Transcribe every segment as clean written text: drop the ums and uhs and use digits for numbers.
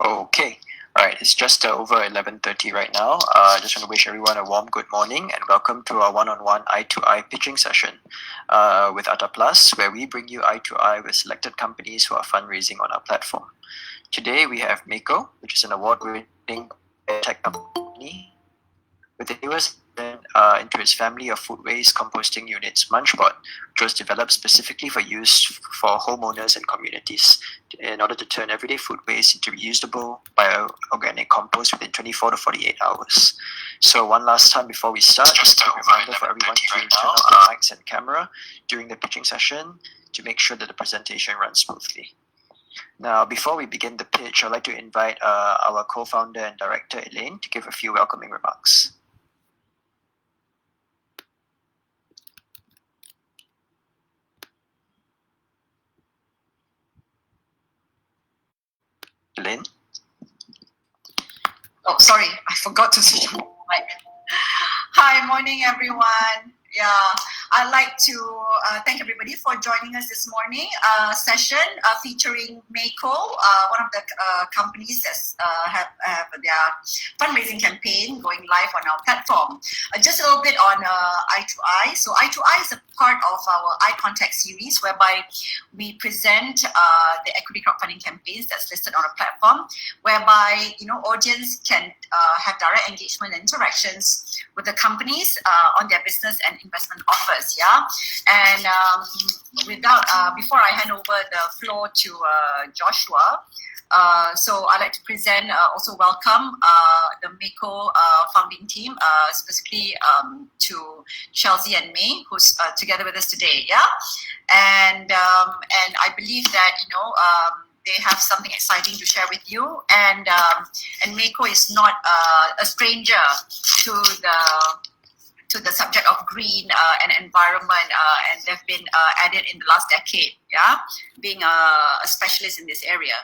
Okay, all right, it's just over 11:30 right now. I just want to wish everyone a warm good morning and welcome to our one-on-one eye-to-eye pitching session with Atta Plus, where we bring you eye-to-eye with selected companies who are fundraising on our platform. Today we have MAEKO, which is an award-winning tech company with the newest into its family of food waste composting units, MunchBOT, which was developed specifically for use for homeowners and communities in order to turn everyday food waste into reusable bioorganic compost within 24 to 48 hours. So one last time before we start, just a reminder for everyone to turn off the mics and camera during the pitching session to make sure that the presentation runs smoothly. Now, before we begin the pitch, I'd like to invite our co-founder and director, Elaine, to give a few welcoming remarks. Elaine? Oh, sorry, I forgot to switch on the mic. Hi, morning, everyone. Yeah, I'd like to thank everybody for joining us this morning session featuring MAEKO, one of the companies that have their fundraising campaign going live on our platform. Just a little bit on Eye to Eye. So Eye to Eye is a part of our Eye Contact series, whereby we present the equity crowdfunding campaigns that's listed on our platform, whereby audience can have direct engagement and interactions with the companies on their business and investment offers. And before I hand over the floor to Joshua, so I'd like to present, also welcome the MAEKO founding team, specifically to Chelsea and May, who's together with us today. And I believe that they have something exciting to share with you, and MAEKO is not a stranger to the subject of green and environment, and they've been added in the last decade, being a specialist in this area.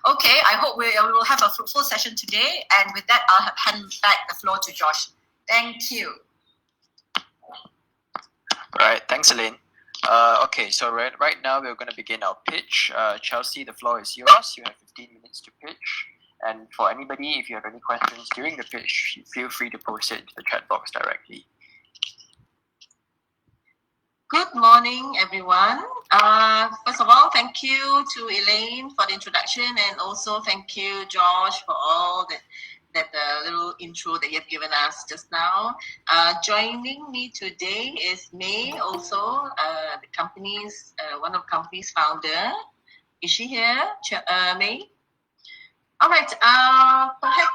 Okay, I hope we will have a fruitful session today, and with that, I'll hand back the floor to Josh. Thank you. All right, thanks, Elaine. Okay, so right now we're going to begin our pitch. Chelsea, the floor is yours. You have 15 minutes to pitch. And for anybody, if you have any questions during the pitch, feel free to post it into the chat box directly. Good morning, everyone. First of all, thank you to Elaine for the introduction, and also thank you, Josh, for all that little intro that you've given us just now. Joining me today is May, also the company's one of the company's founder. Is she here, May? All right. Perhaps.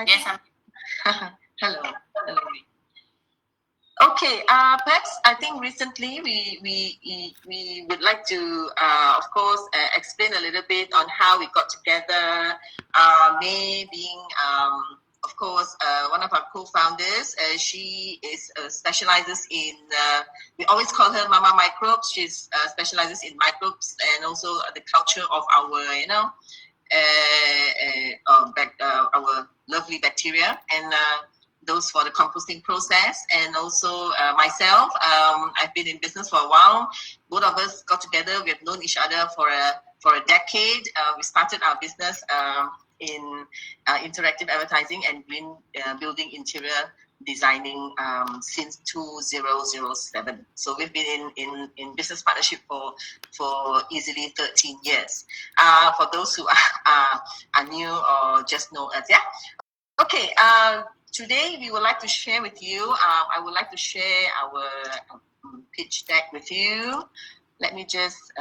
Yes, I'm. Hello, May. Okay, perhaps I think recently we would like to, of course, explain a little bit on how we got together. May being, of course, one of our co-founders. She specializes in, we always call her Mama Microbes. She specializes in microbes and also the culture of our, our lovely bacteria, and those for the composting process. And also myself, I've been in business for a while. Both of us got together. We have known each other for a decade. We started our business in interactive advertising and green building interior designing since 2007. So we've been in business partnership for easily 13 years. For those who are new or just know us, Okay. Today, we would like to share with you, I would like to share our pitch deck with you. Let me just,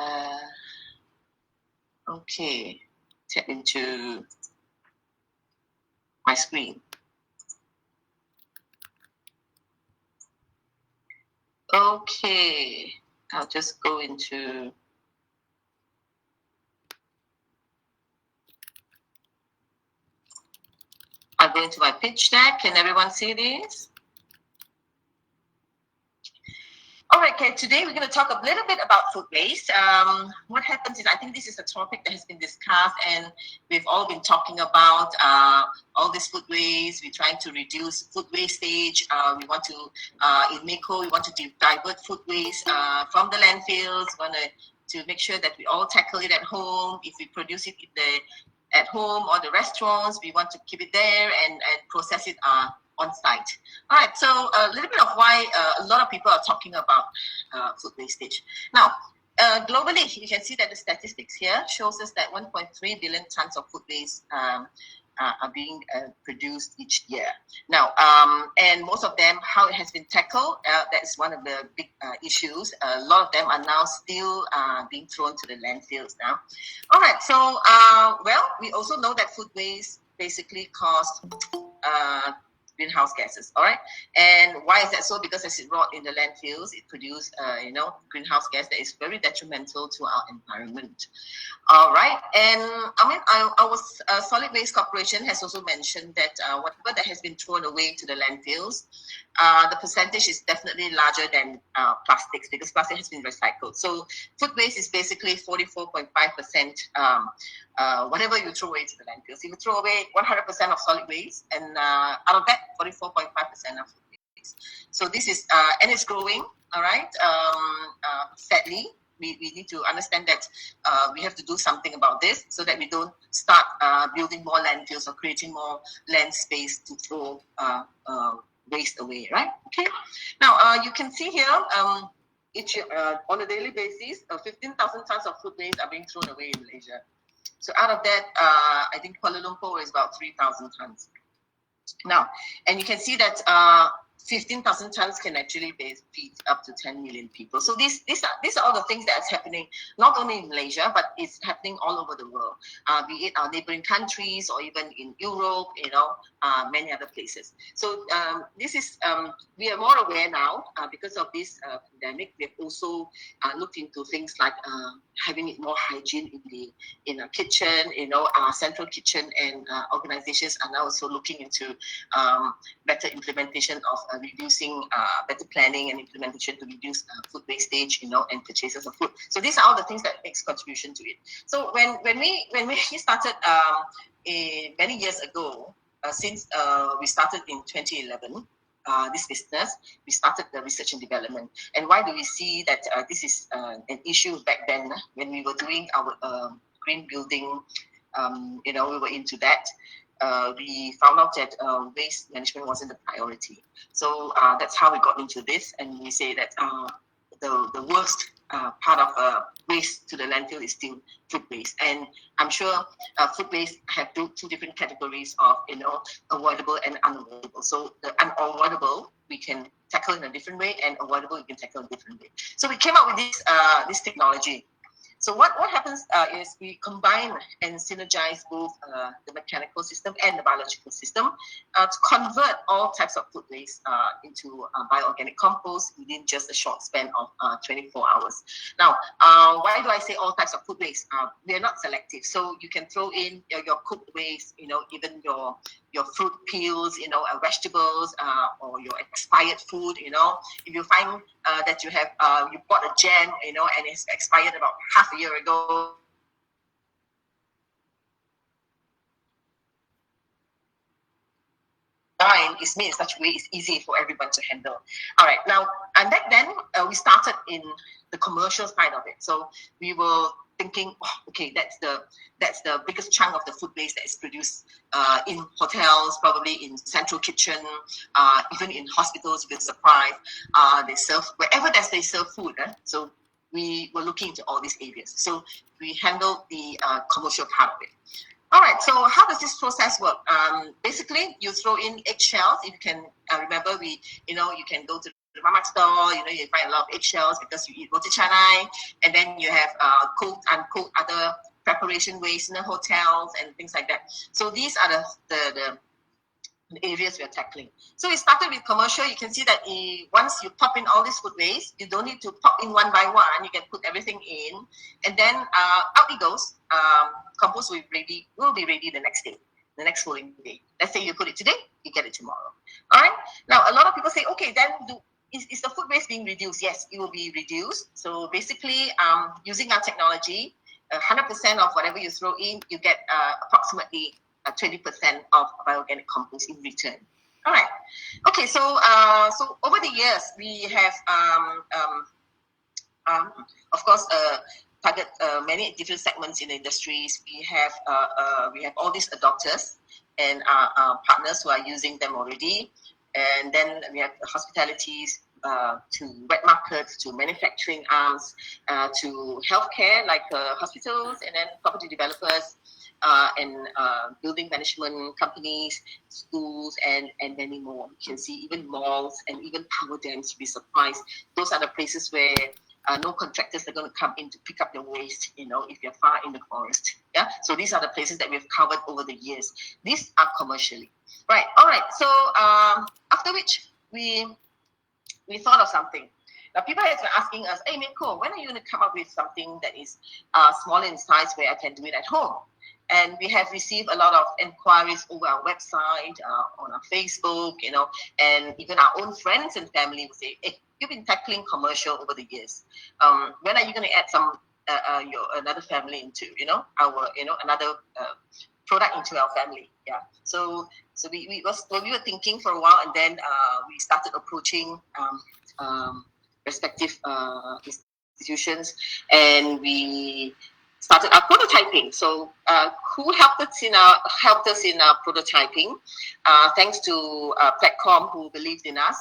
okay, tap into my screen. Okay, I'll just go into. I'll go into my pitch deck. Can everyone see this? All right, okay, today we're going to talk a little bit about food waste. What happens is, I think this is a topic that has been discussed and we've all been talking about all this food waste. We're trying to reduce food wastage. We want to, in MAEKO, we want to divert food waste from the landfills. We want to make sure that we all tackle it at home. If we produce it at home or the restaurants, we want to keep it there and process it on site. All right, so a little bit of why a lot of people are talking about food wastage. Now, globally, you can see that the statistics here shows us that 1.3 billion tons of food waste are being produced each year. Now, and most of them, how it has been tackled, that is one of the big issues. A lot of them are now still being thrown to the landfills now. All right, so, well, we also know that food waste basically costs greenhouse gases, all right? And why is that so? Because as it rot in the landfills, it produces, greenhouse gas that is very detrimental to our environment. All right, and I mean, our Solid Waste Corporation has also mentioned that whatever that has been thrown away to the landfills, the percentage is definitely larger than plastics because plastic has been recycled. So food waste is basically 44.5%. Whatever you throw away to the landfills, if you throw away 100% of solid waste, and out of that, 44.5% of food waste. So this is, and it's growing. All right. Sadly, we need to understand that we have to do something about this so that we don't start building more landfills or creating more land space to throw waste away, right? Okay. Now, you can see here, each on a daily basis, 15,000 tons of food waste are being thrown away in Malaysia. So out of that, I think Kuala Lumpur is about 3,000 tons. Now, and you can see that 15,000 tons can actually feed up to 10 million people. So these are all the things that's happening, not only in Malaysia, but it's happening all over the world, be it our neighboring countries or even in Europe, many other places. So this is, we are more aware now because of this pandemic. We've also looked into things like having it more hygiene in our kitchen, our central kitchen, and organizations are now also looking into better implementation of reducing, better planning and implementation to reduce food wastage, and purchases of food. So these are all the things that makes contribution to it. So when we started many years ago, since we started in 2011, this business, we started the research and development. And why do we see that this is an issue back then when we were doing our green building? We were into that. We found out that waste management wasn't a priority. So that's how we got into this. And we say that the worst part of waste to the landfill is still food waste. And I'm sure food waste have two different categories of, avoidable and unavoidable. So the unavoidable, we can tackle in a different way, and avoidable, we can tackle in a different way. So we came up with this technology. So what happens is we combine and synergize both the mechanical system and the biological system to convert all types of food waste into bioorganic compost within just a short span of 24 hours. Now, why do I say all types of food waste? They're not selective. So you can throw in your cooked waste, even your fruit peels, vegetables, or your expired food, if you find that you have, you bought a jam, and it's expired about half a year ago, is made in such a way it's easy for everyone to handle. All right, now, and back then we started in the commercial side of it. So we were thinking, okay, that's the biggest chunk of the food waste that is produced in hotels, probably in central kitchen, even in hospitals. You'll be surprised. They serve wherever they serve food. So we were looking into all these areas. So we handled the commercial part of it. All right, so how does this process work? Basically, you throw in eggshells. If you can remember, you can go to the mamak store, you find a lot of eggshells because you eat roti canai, and then you have cooked, uncooked, other preparation waste in the hotels and things like that. So these are the areas we are tackling. So we started with commercial. You can see that once you pop in all these food waste, you don't need to pop in one by one. You can put everything in, and then out it goes. Compost will be ready the next day, the next following day. Let's say you put it today, you get it tomorrow. All right. Now a lot of people say, okay, then is the food waste being reduced? Yes, it will be reduced. So basically, using our technology, 100% of whatever you throw in, you get approximately 20% of bioorganic compost in return. All right. Okay. So so over the years, we have of course target many different segments in the industries. We have all these adopters and partners who are using them already, and then we have hospitalities, to wet markets, to manufacturing arms, to healthcare like hospitals, and then property developers, and building management companies, schools, and many more. You can see even malls and even power dams. You'll be surprised. Those are the places where no contractors are going to come in to pick up your waste, if you're far in the forest. Yeah. So these are the places that we've covered over the years. These are commercially. Right. All right. So after which we thought of something. Now people have been asking us, hey MAEKO, when are you going to come up with something that is smaller in size where I can do it at home? And we have received a lot of inquiries over our website, on our Facebook, and even our own friends and family will say, hey, you've been tackling commercial over the years. When are you going to add some another family into, our, another product into our family? Yeah. So we were thinking for a while, and then we started approaching respective institutions, and we started our prototyping. So who helped us in our prototyping? Thanks to Platform, who believed in us.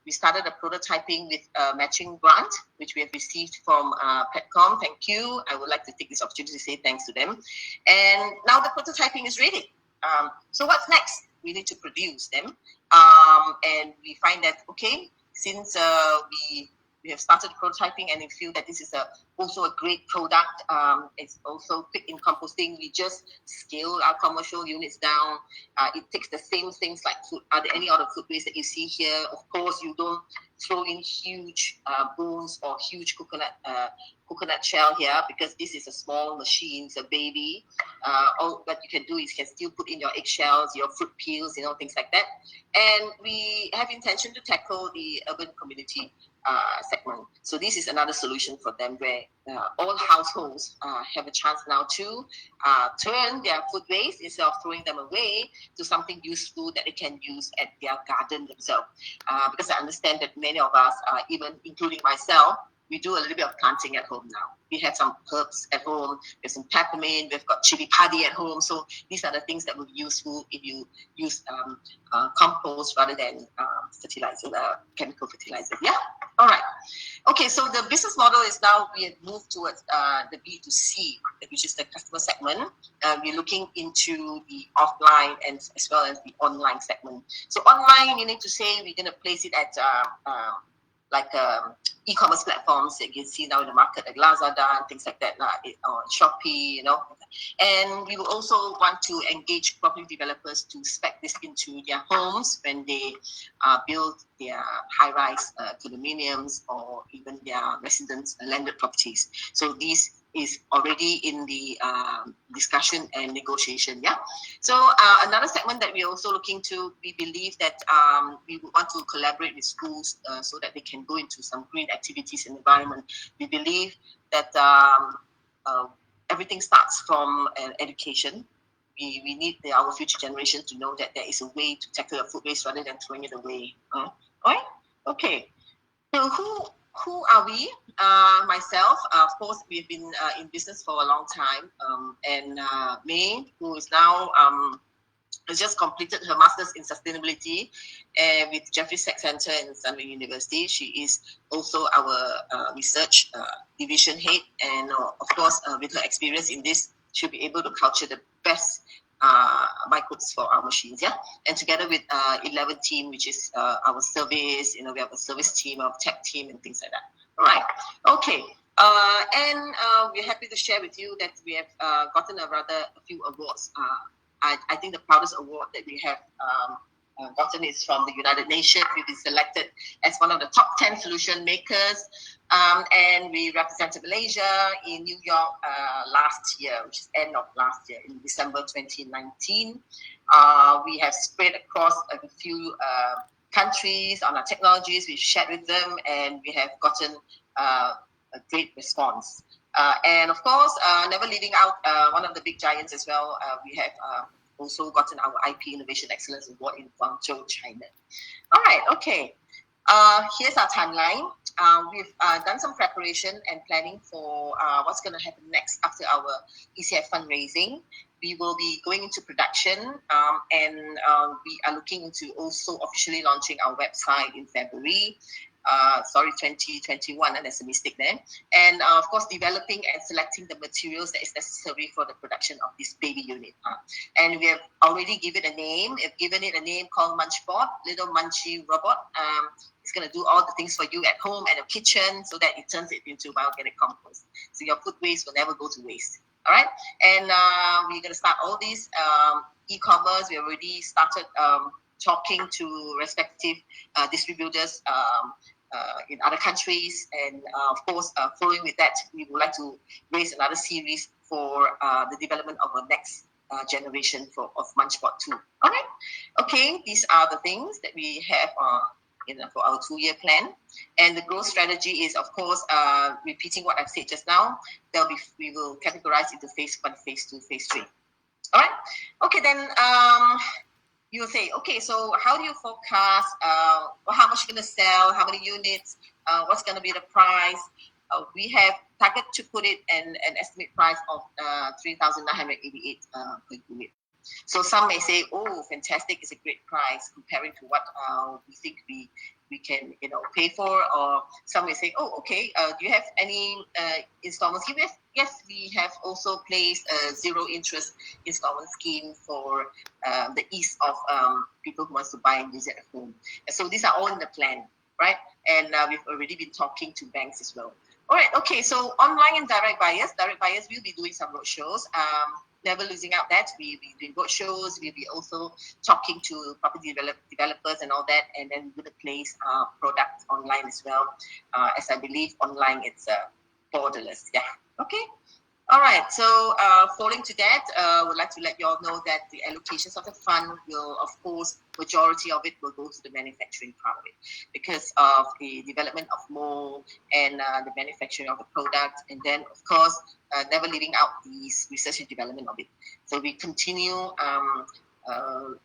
We started a prototyping with a matching grant, which we have received from Platform. Thank you. I would like to take this opportunity to say thanks to them. And now the prototyping is ready. So what's next? We need to produce them. And we find that, okay, since we have started prototyping and we feel that this is also a great product. It's also quick in composting. We just scale our commercial units down. It takes the same things like food. Are there any other food waste that you see here? Of course, you don't throw in huge bones or huge coconut shell here, because this is a small machine, it's a baby. All what you can do is you can still put in your eggshells, your fruit peels, things like that. And we have intention to tackle the urban community segment. So this is another solution for them, where all households have a chance now to turn their food waste, instead of throwing them away, to something useful that they can use at their garden themselves. Because I understand that many of us, even including myself, we do a little bit of planting at home now. We have some herbs at home. There's some peppermint. We've got chili padi at home. So these are the things that will be useful if you use compost rather than fertilizer, chemical fertilizer. Yeah. All right. Okay. So the business model is now we have moved towards the B2C, which is the customer segment. We're looking into the offline and as well as the online segment. So online, you need to say we're going to place it at e-commerce platforms that you see now in the market, like Lazada and things like that, or Shopee, And we will also want to engage property developers to spec this into their homes when they build their high-rise condominiums or even their residence landed properties. So this is already in the discussion and negotiation. Yeah. So another segment that we're also looking to, we believe that we want to collaborate with schools so that they can go into some green activities and environment. We believe that everything starts from education. We need our future generation to know that there is a way to tackle your food waste rather than throwing it away. All right. Okay. So who are we? Myself, of course, we've been in business for a long time. And May, who is now has just completed her master's in sustainability with Jeffrey Sachs Center in Stanford University. She is also our research division head, and of course, with her experience in this, she'll be able to culture the best microbes for our machines, yeah. And together with 11 team, which is our service, we have a service team, our tech team, and things like that. All right, okay. And we happy to share with you that we have gotten a few awards. I think the proudest award that we have gotten is from the United Nations. We've been selected as one of the top 10 solution makers, and we represented Malaysia in New York last year, which is end of last year, in December 2019. We have spread across a few countries on our technologies. We've shared with them, and we have gotten a great response. And of course, never leaving out one of the big giants as well. We have also gotten our IP Innovation Excellence Award in Guangzhou, China. All right, okay. Here's our timeline. We've done some preparation and planning for what's going to happen next after our ECF fundraising. We will be going into production, and we are looking into also officially launching our website in February. 2021, and there's a mistake there. And of course, developing and selecting the materials that is necessary for the production of this baby unit. And we have already given it a name. We've given it a name called MunchBOT, little munchy robot. It's going to do all the things for you at home and your kitchen so that it turns it into bioorganic compost. So your food waste will never go to waste. All right. And we're going to start all these e-commerce. We already started talking to respective distributors in other countries, and of course, following with that, we would like to raise another series for the development of the next generation of MunchBOT 2. All right, okay, these are the things that we have for our 2-year plan, and the growth strategy is, of course, repeating what I've said just now. We will categorize into phase 1, phase 2, phase 3. All right, okay, then. You will say, okay, so how do you forecast how much you're going to sell, how many units, what's going to be the price? We have target to put it an estimate price of 3,988 per unit. So some may say, oh, fantastic, it's a great price comparing to what we think we can pay for. Or some may say, oh, okay, do you have any installment scheme? Yes, we have also placed a zero interest installment scheme for the ease of people who want to buy and use it at home. And so these are all in the plan, right? And we've already been talking to banks as well. All right, okay, so online and direct buyers will be doing some roadshows. Never losing out that we'll be doing roadshows. We'll be also talking to property developers and all that, and then we're going to place products online as well. As I believe online it's borderless. Yeah. Okay. All right. So following to that, would like to let you all know that the allocations of the fund will, of course, majority of it will go to the manufacturing part of it because of the development of mold and the manufacturing of the product, and then of course never leaving out the research and development of it. So we continue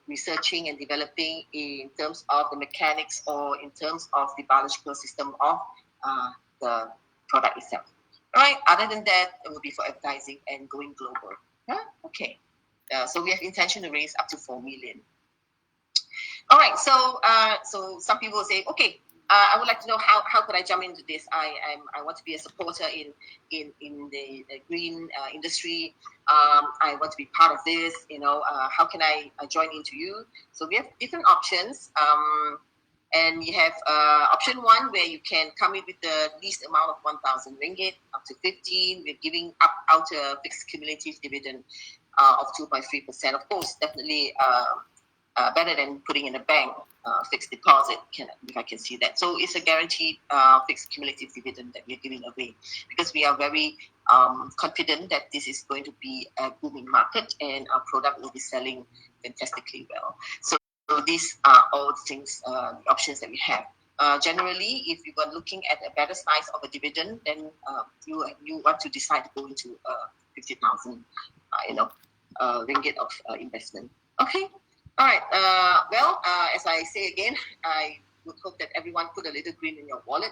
researching and developing in terms of the mechanics or in terms of the biological system of the product itself. All right. Other than that, it will be for advertising and going global. Huh? Okay. So we have intention to raise up to 4 million. All right. So some people will say, okay, I would like to know how could I jump into this? I want to be a supporter in the green industry. I want to be part of this. How can I join into you? So we have different options. And you have option 1 where you can come in with the least amount of 1,000 ringgit up to 15. We're giving out a fixed cumulative dividend of 2.3%. Of course, definitely better than putting in a bank fixed deposit, if I can see that. So it's a guaranteed fixed cumulative dividend that we're giving away because we are very confident that this is going to be a booming market and our product will be selling fantastically well. So these are all the things, the options that we have. Generally, if you are looking at a better size of a dividend, then you want to decide to go into 50,000, ringgit of investment. Okay, all right. As I say again, I would hope that everyone put a little green in your wallet.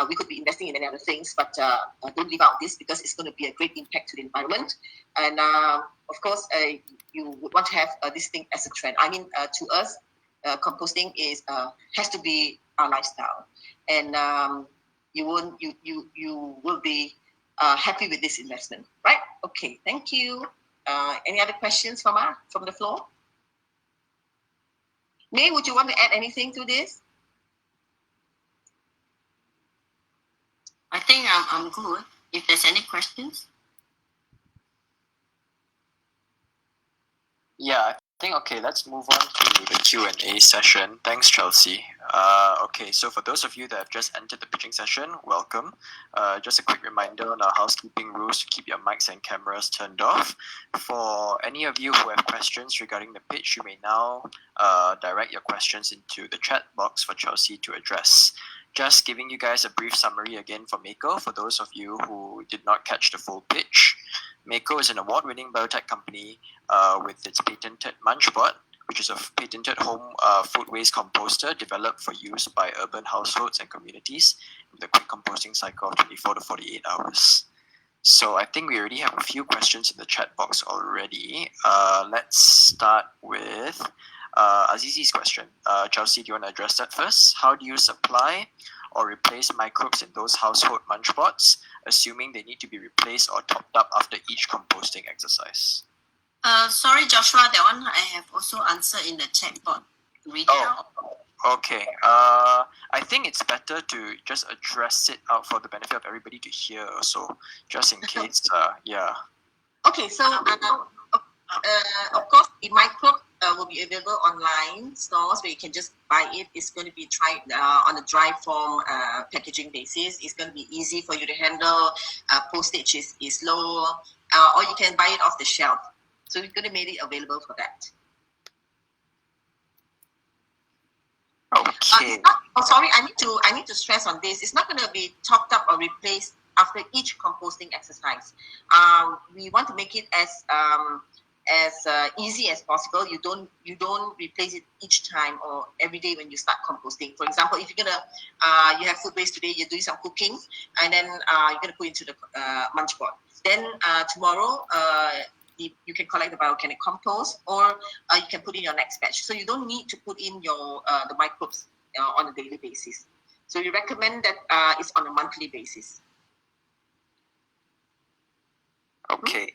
We could be investing in many other things, but don't leave out this because it's going to be a great impact to the environment. And of course, you would want to have this thing as a trend. I mean, to us, composting has to be our lifestyle, and you will be happy with this investment, right? Okay, thank you. Any other questions from the floor? May, would you want to add anything to this? think I'm good. If there's any questions. Yeah, I think, okay, let's move on to the Q&A session. Thanks, Chelsea. Okay, so for those of you that have just entered the pitching session, welcome. Just a quick reminder on our housekeeping rules to keep your mics and cameras turned off. For any of you who have questions regarding the pitch, you may now direct your questions into the chat box for Chelsea to address. Just giving you guys a brief summary again for MAEKO, for those of you who did not catch the full pitch. MAEKO is an award-winning biotech company with its patented MunchBOT, which is a patented home food waste composter developed for use by urban households and communities with a quick composting cycle of 24 to 48 hours. So I think we already have a few questions in the chat box already. Let's start with Azizi's question. Chelsea, do you want to address that first? How do you supply or replace microbes in those household MunchBOTs, assuming they need to be replaced or topped up after each composting exercise? Sorry, Joshua, that one I have also answered in the chat box. Read it out. Okay. I think it's better to just address it out for the benefit of everybody to hear also, just in case, yeah. Okay, so of course the microbe will be available online stores where you can just buy it. It's going to be tried on a dry form packaging basis. It's going to be easy for you to handle. Postage is low, or you can buy it off the shelf. So we're going to make it available for that. Okay. Sorry, I need to stress on this. It's not going to be topped up or replaced after each composting exercise. We want to make it as easy as possible. You don't replace it each time or every day when you start composting. For example, if you're gonna you have food waste today, you're doing some cooking, and then you're gonna put it into the MunchBOT. Then tomorrow you can collect the bioorganic compost, or you can put in your next batch. So you don't need to put in your the microbes on a daily basis. So we recommend that it's on a monthly basis. Okay,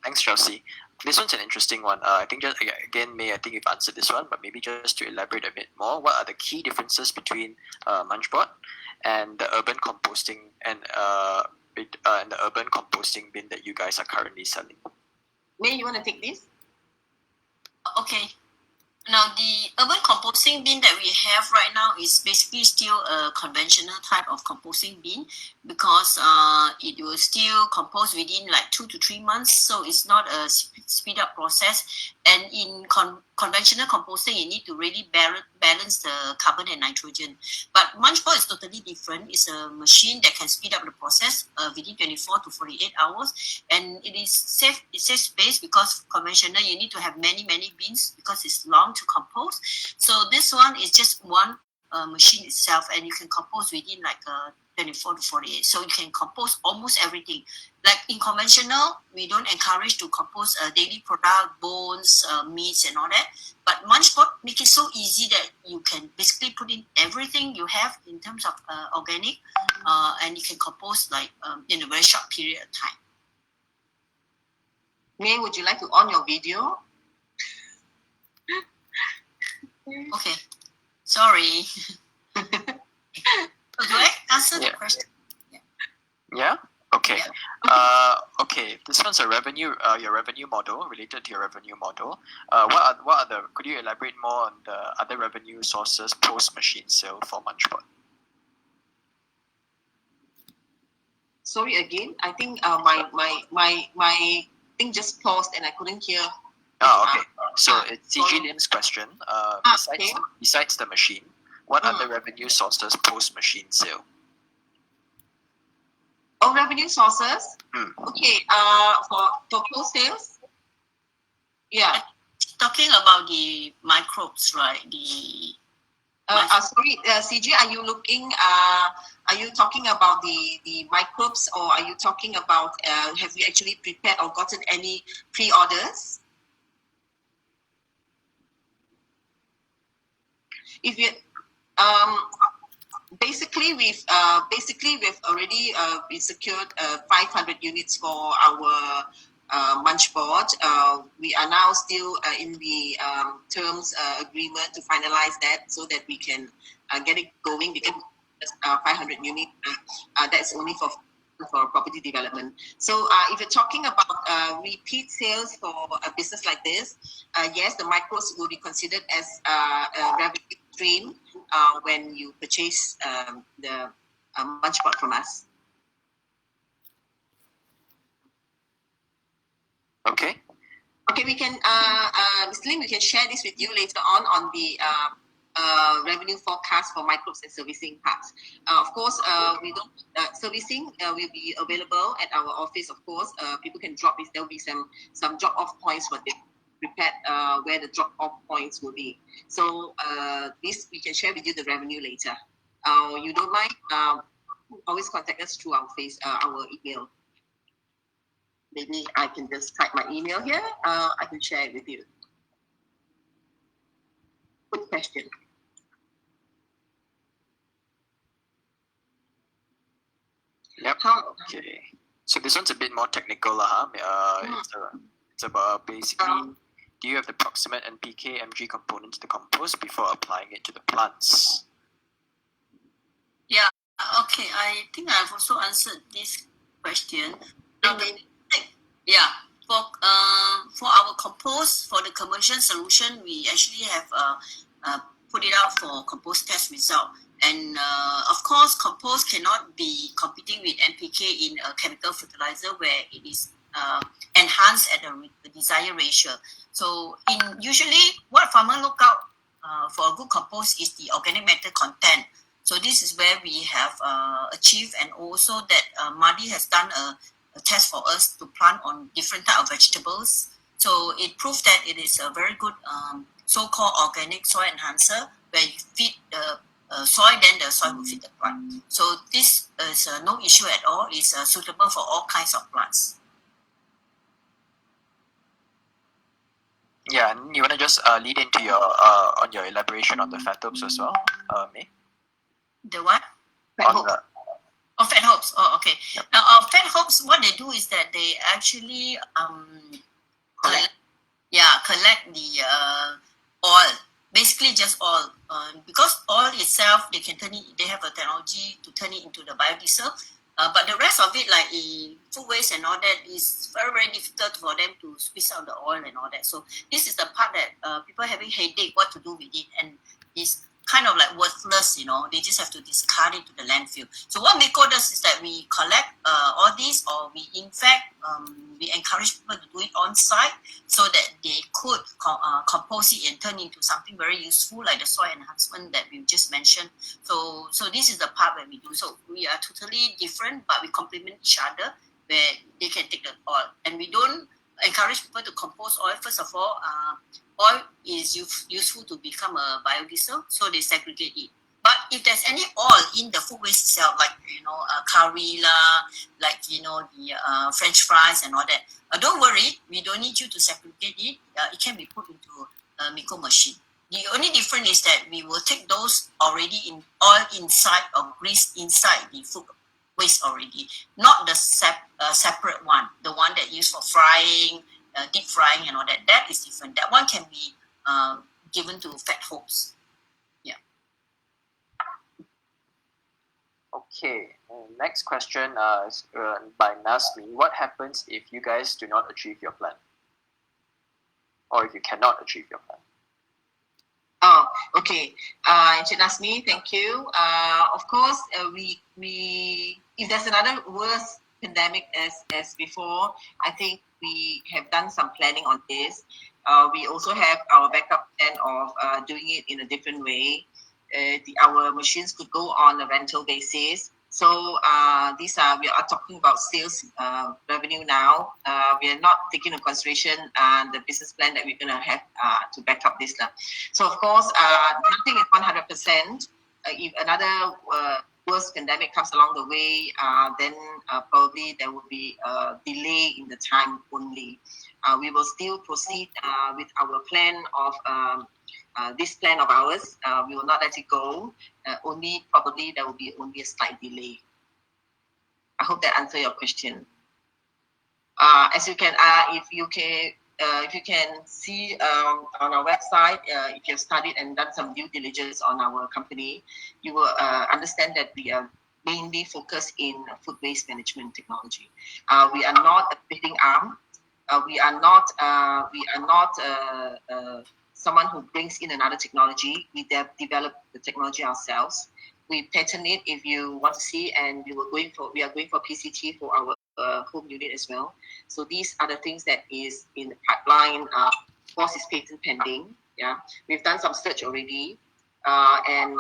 thanks, Chelsea. This one's an interesting one. I think just again, May, I think you've answered this one, but maybe just to elaborate a bit more, what are the key differences between MunchBOT and the urban composting and the urban composting bin that you guys are currently selling? May, you want to take this? Okay. Now, the urban composting bin that we have right now is basically still a conventional type of composting bin, because it will still compose within like 2 to 3 months, so it's not a speed up process. And in conventional composting, you need to really balance the carbon and nitrogen. But MunchBOT is totally different. It's a machine that can speed up the process within 24 to 48 hours, and it is safe. It saves space, because conventional you need to have many bins because it's long to compose. So this one is just one machine itself, and you can compose within like 24 to 48. So you can compose almost everything. Like in conventional, we don't encourage to compose daily product, bones, meats and all that. But MunchBOT make it so easy that you can basically put in everything you have in terms of organic, and you can compose like in a very short period of time. May, would you like to on your video? Okay, sorry. So do I answer the question? Yeah. Okay. Yeah. Okay. This one's a revenue. Your revenue model, related to your revenue model. What are the? Could you elaborate more on the other revenue sources post machine sale for MunchBOT? Sorry again. I think my thing just paused and I couldn't hear. Okay. So it's CG Lim's question. Okay. Besides the machine, what other revenue sources post machine sale? Oh, revenue sources. Okay. For post sales. Yeah. Talking about the microbes, right? Sorry, CG, are you looking? Are you talking about the microbes, or are you talking about? Have you actually prepared or gotten any pre-orders? If you, basically we've already we secured 500 units for our MunchBOT. We are now still in the terms agreement to finalize that so that we can get it going. 500 units. That's only for property development. So if you're talking about repeat sales for a business like this, yes, the micros will be considered as a revenue stream when you purchase the MunchBOT from us. Okay. Okay, we can, Ms. Lim, we can share this with you later on the revenue forecast for microbes and servicing parts. Of course, we don't servicing will be available at our office. Of course, people can drop this. There will be some drop-off points for them prepared where the drop-off points will be. So this we can share with you the revenue later. You don't mind? Always contact us through our email. Maybe I can just type my email here. I can share it with you. Good question. Yep. Okay. So this one's a bit more technical, It's about basically, do you have the proximate NPK Mg component to the compost before applying it to the plants? Yeah. Okay. I think I've also answered this question. Yeah. For our compost, for the commercial solution, we actually have put it out for compost test result. And of course, compost cannot be competing with NPK in a chemical fertilizer where it is enhanced at the desired ratio. So usually what farmers look out for a good compost is the organic matter content. So this is where we have achieved, and also that Madi has done a test for us to plant on different type of vegetables. So it proves that it is a very good so-called organic soil enhancer where you feed the soil, then the soil will feed the plant. So this is no issue at all. It's suitable for all kinds of plants. Yeah, and you want to just lead into your on your elaboration on the fat herbs as well, May? The what? Fat fat herbs. Oh, okay. Yep. Now, fat herbs, what they do is that they actually collect the oil. Basically, just oil. Because oil itself, they have a technology to turn it into the biodiesel. But the rest of it, like food waste and all that, is very, very difficult for them to squeeze out the oil and all that. So this is the part that people having headache what to do with it, and it's kind of like worthless, they just have to discard it to the landfill. So what MAEKO does is that we collect all these, or we we encourage people to do it on site so that they could compose it and turn into something very useful, like the soil enhancement that we just mentioned. So this is the part where we do. So we are totally different, but we complement each other where they can take the oil. And we don't encourage people to compost oil. First of all, oil is useful to become a biodiesel, so they segregate it. But if there's any oil in the food waste itself, like curry lah, like the French fries and all that, don't worry, we don't need you to segregate it. It can be put into a MAEKO machine. The only difference is that we will take those already in oil inside or grease inside the food waste already, not the separate one, the one that used for frying, deep frying and all that. That is different. That one can be given to fat herbs. Yeah. Okay. Next question is by Nasmi. What happens if you guys do not achieve your plan, or if you cannot achieve your plan? Oh, okay. Encik Nasmi, thank you. Of course, we if there's another worse pandemic as before, I think we have done some planning on this. We also have our backup plan of doing it in a different way. Our machines could go on a rental basis. So we are talking about sales revenue now. We are not taking into consideration the business plan that we're going to have to back up this. So of course, nothing is 100%. If another worse pandemic comes along the way, then probably there will be a delay in the time only. We will still proceed with our plan of this plan of ours. We will not let it go. Only probably there will be only a slight delay. I hope that answers your question. As you can, if you can if you can see on our website, if you've studied and done some due diligence on our company, you will understand that we are mainly focused in food waste management technology. We are not a bidding arm. We are not someone who brings in another technology. We develop the technology ourselves. We patent it if you want to see, and we are going for PCT for our home unit as well. So these are the things that is in the pipeline. Of course, is patent pending. Yeah, we've done some search already, and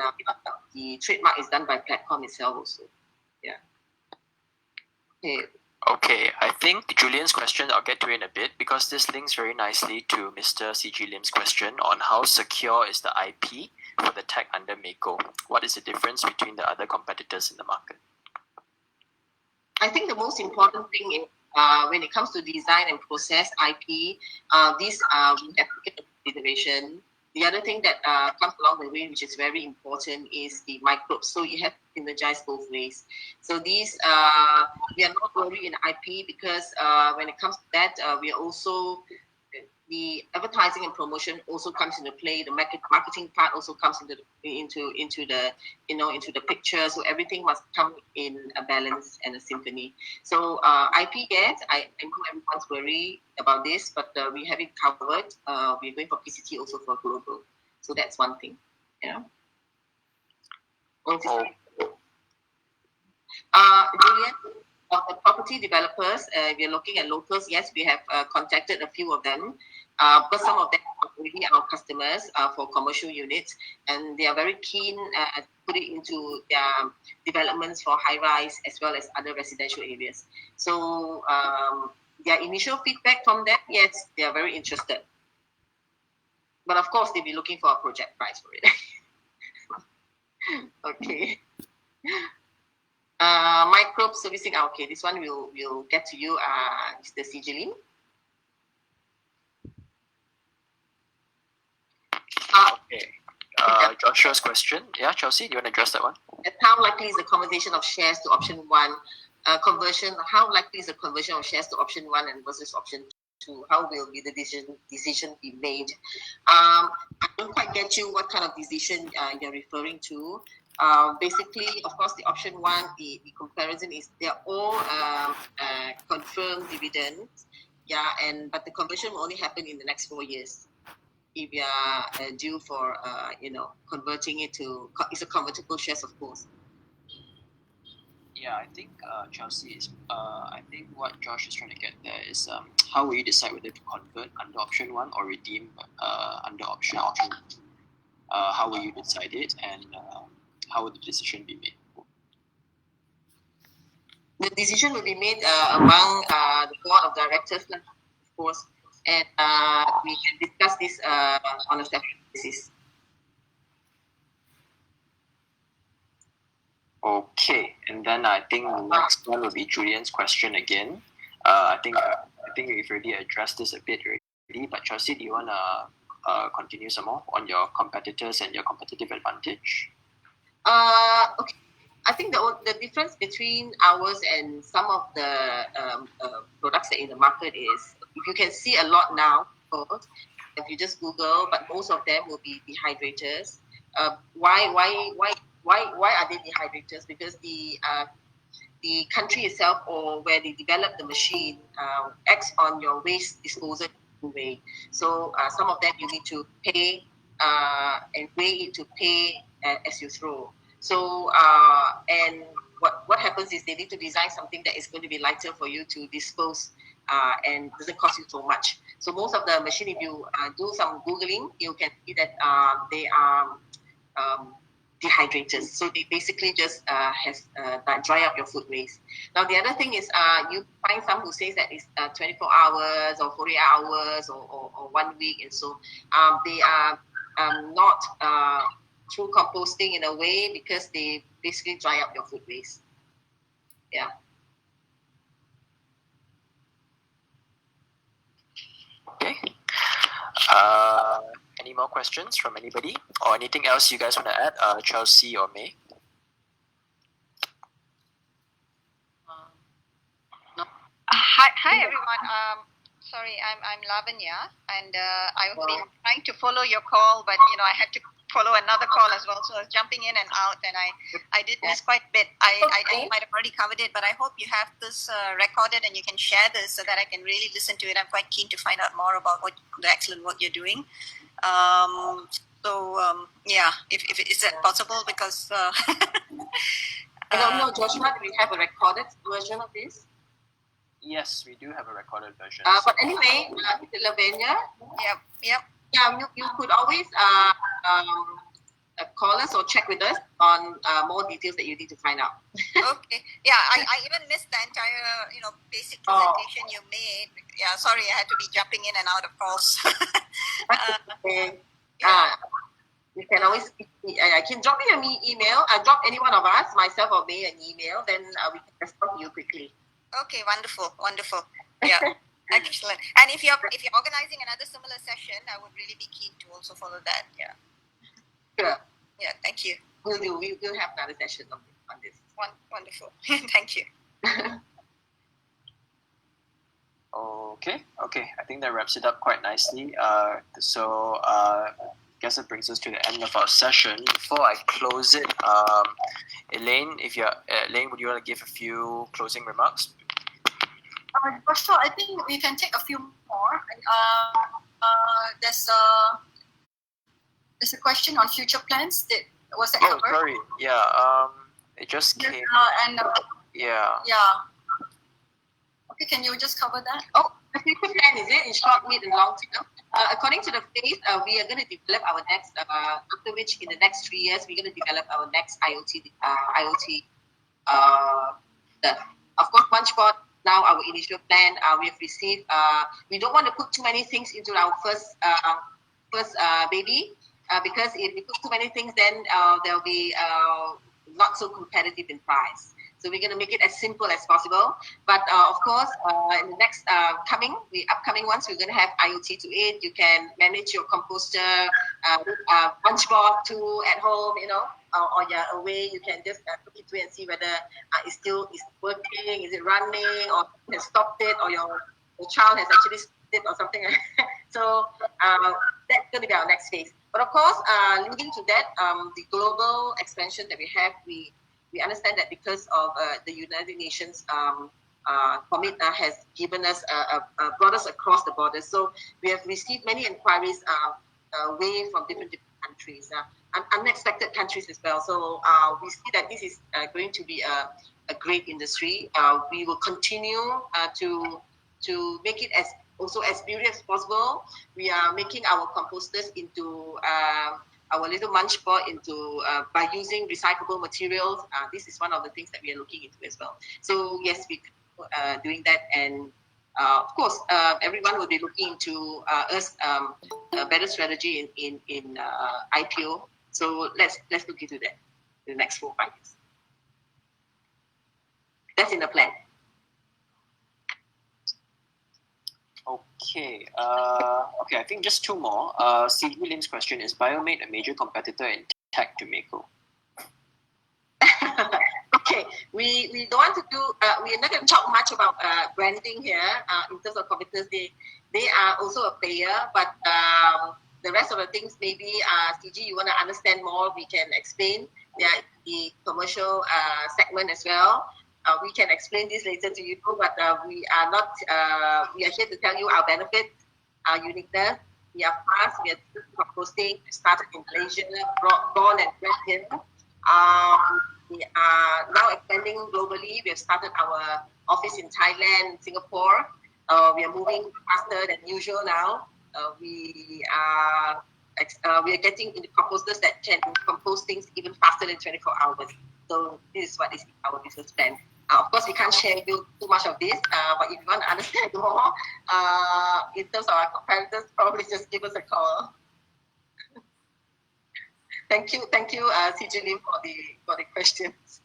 the trademark is done by platform itself also. Yeah. Okay. Okay, I think Julian's question I'll get to in a bit because this links very nicely to Mr. C.G. Lim's question on how secure is the IP for the tech under MAEKO. What is the difference between the other competitors in the market? I think the most important thing in, when it comes to design and process IP, these we have to get consideration. The other thing that comes along the way, which is very important, is the microbes. So you have to synergize both ways. So these, we are not worried in IP because when it comes to that, we are also, the advertising and promotion also comes into play. The marketing part also comes into the picture. So everything must come in a balance and a symphony. So IP, yes, I know everyone's worried about this, but we have it covered. We're going for PCT also for global. So that's one thing. Yeah. Julian, of the property developers, we are looking at locals. Yes, we have contacted a few of them because some of them are already our customers for commercial units, and they are very keen to put it into their developments for high rise as well as other residential areas. So their initial feedback from them, yes, they are very interested. But of course, they'll be looking for a project price for it. Okay. Microbe servicing. Okay, this one we'll get to you, Mr. C.G. Lim. Okay. Joshua's question. Yeah, Chelsea, do you want to address that one? How likely is the conversion of shares to option 1? Conversion. How likely is the conversion of shares to option 1 and versus option 2? How will be the decision be made? I don't quite get you what kind of decision you're referring to. Basically, of course, the option 1, the comparison is they're all confirmed dividends. Yeah, but the conversion will only happen in the next 4 years. If you are due for converting it to, it's a convertible shares, of course. Yeah, I think Chelsea is. I think what Josh is trying to get there is how will you decide whether to convert under option 1 or redeem under option 2? How will you decide it, and how will the decision be made? The decision will be made among the board of directors, of course, and we can discuss this on a separate basis. Okay, and then I think the next one will be Julian's question again. I think we've already addressed this a bit already, but Chelsea, do you want to continue some more on your competitors and your competitive advantage? Okay. I think the difference between ours and some of the products that are in the market is, if you can see a lot now, if you just Google, but most of them will be dehydrators. Why are they dehydrators? Because the country itself, or where they develop the machine, acts on your waste disposal way. So some of them you need to pay and weigh it to pay as you throw. So and what happens is they need to design something that is going to be lighter for you to dispose and doesn't cost you so much. So most of the machine, if you do some Googling, you can see that they are dehydrators. So they basically just dry up your food waste. Now the other thing is you find some who says that it's 24 hours or 48 hours or 1 week, and so they are not true composting in a way, because they basically dry up your food waste. Yeah. Okay. Any more questions from anybody, or anything else you guys want to add, Chelsea or May? Hi everyone. Sorry, I'm Lavanya, and I've been trying to follow your call, but I had to follow another call as well, so I was jumping in and out, and I did miss quite a bit. I might have already covered it, but I hope you have this recorded and you can share this so that I can really listen to it. I'm quite keen to find out more about the excellent work you're doing. Yeah, if is that possible? Because I don't know, Joshua, do we have a recorded version of this? Yes, we do have a recorded version. But anyway, Lavanya. Yep. Yeah, you could always call us or check with us on more details that you need to find out. Okay. Yeah, I even missed the entire basic presentation you made. Yeah, sorry, I had to be jumping in and out of calls. You can always I can drop me an email. Drop any one of us, myself or May, an email. Then we can respond to you quickly. Okay, wonderful. Yeah, excellent. And if you're organizing another similar session, I would really be keen to also follow that. Yeah. Sure. Yeah, thank you. We'll have another session on this. Wonderful. Thank you. Okay. I think that wraps it up quite nicely. I guess that brings us to the end of our session. Before I close it, Elaine, Elaine, would you want to give a few closing remarks? Sure. I think we can take a few more. There's a question on future plans. Was that covered? Oh, sorry. Yeah. It just came. Yeah. Okay, can you just cover that? Oh, the future plan, is it in short, mid, and long term? According to the phase, we are going to develop our next. After which, in the next 3 years, we're going to develop our next IoT. Of course, MunchBOT. Now, our initial plan, we have received. We don't want to put too many things into our first baby, because if we put too many things, then they'll be not so competitive in price. So we're going to make it as simple as possible. But of course, in the next upcoming ones, we're going to have IoT to it. You can manage your composter, MunchBOT tool at home, or you're away. You can just look into it and see whether it's working, is it running, or you have stopped it, or your child has actually stopped it, or something like that. So that's going to be our next phase. But of course, leading to that, the global expansion that we have, we understand that because of the United Nations commit has given us brought us across the borders. So we have received many inquiries away from different countries, unexpected countries as well. So we see that this is going to be a great industry. We will continue to make it as beautiful as possible. We are making our composters into our little MunchBOT into by using recyclable materials. This is one of the things that we are looking into as well. So yes, we are doing that, and of course, everyone will be looking into us a better strategy in IPO. So let's look into that in the next 4 or 5 years. That's in the plan. Okay. I think just 2 more. CG Lim's question is: Biomate a major competitor in tech to MAEKO? Okay, we don't want to do. We're not going to talk much about branding here in terms of competitors. They are also a player, but the rest of the things, maybe CG, you want to understand more. We can explain. They are the commercial segment as well. We can explain this later to you, but we are not. We are here to tell you our benefits, our uniqueness. We are fast. We are composting. We started in Malaysia, born and bred here. We are now expanding globally. We have started our office in Thailand, Singapore. We are moving faster than usual now. We are getting into composters that can compose things even faster than 24 hours. So this is what is our business plan. Of course, we can't share you too much of this, but if you want to understand more in terms of our competitors, probably just give us a call. Thank you, CG Lim, for the questions.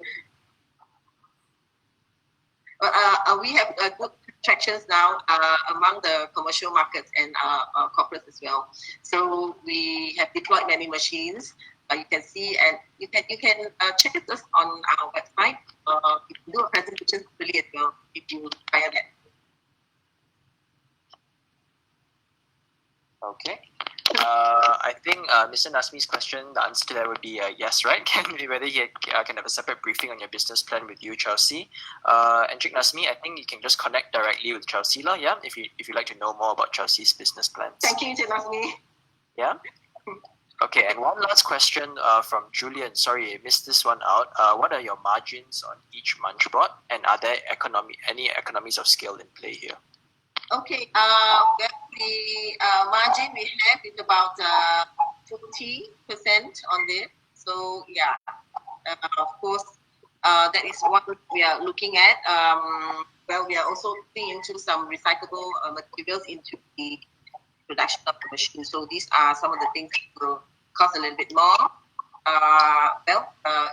We have good tractions now among the commercial markets and corporates as well. So we have deployed many machines. You can see, and you can check it us on our website. You can do a presentation really as well if you require that. Okay. I think Mr. Nasmi's question, the answer to that would be yes, right? Whether he can have a separate briefing on your business plan with you, Chelsea. And Chick Nasmi, I think you can just connect directly with Chelsea, yeah, if you'd like to know more about Chelsea's business plans. Thank you, Nasmi. Yeah. Okay, and one last question from Julian. Sorry, I missed this one out. What are your margins on each MunchBOT, and are there any economies of scale in play here? Okay, the margin we have is about 40% on this. So yeah, of course, that is what we are looking at. Well, we are also looking into some recyclable materials into the production of the machine. So these are some of the things that will cost a little bit more.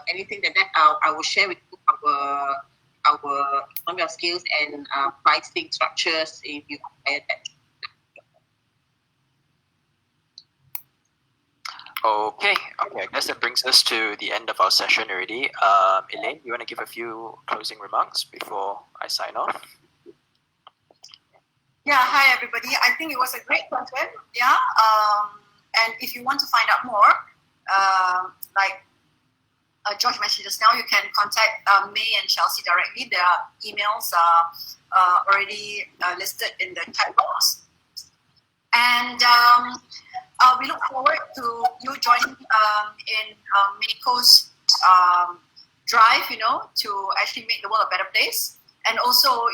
Anything that I will share with you our economy of scales and pricing structures if you compare that. Okay. I guess that brings us to the end of our session already. Elaine, you want to give a few closing remarks before I sign off? Yeah, hi everybody. I think it was a great question. Yeah, and if you want to find out more, like George mentioned just now, you can contact May and Chelsea directly. Their emails are already listed in the chat box. And we look forward to you joining in MAEKO's drive, to actually make the world a better place. And also,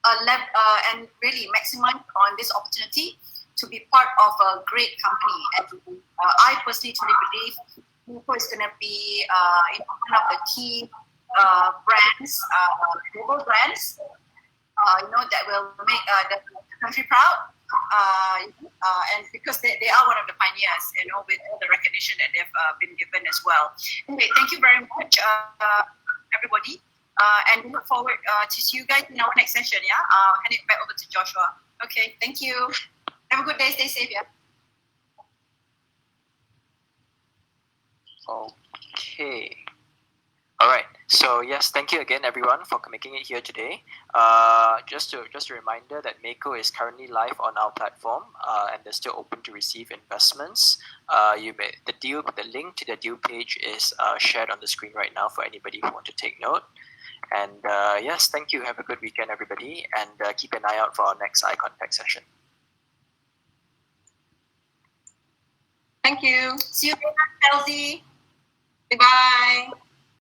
and really maximize on this opportunity to be part of a great company. And I personally truly believe MAEKO is going to be one of the key brands, global brands, that will make the country proud. And because they are one of the pioneers, with all the recognition that they've been given as well. Anyway, thank you very much, everybody. And we look forward to see you guys in our next session. Yeah, hand it back over to Joshua. Okay, thank you. Have a good day. Stay safe. Yeah. Okay. All right. So yes, thank you again, everyone, for making it here today. Just a reminder that MAEKO is currently live on our platform, and they're still open to receive investments. The link to the deal page is shared on the screen right now for anybody who want to take note. And yes, thank you. Have a good weekend, everybody, and keep an eye out for our next eye contact session. Thank you. See you later, Chelsea. Bye-bye.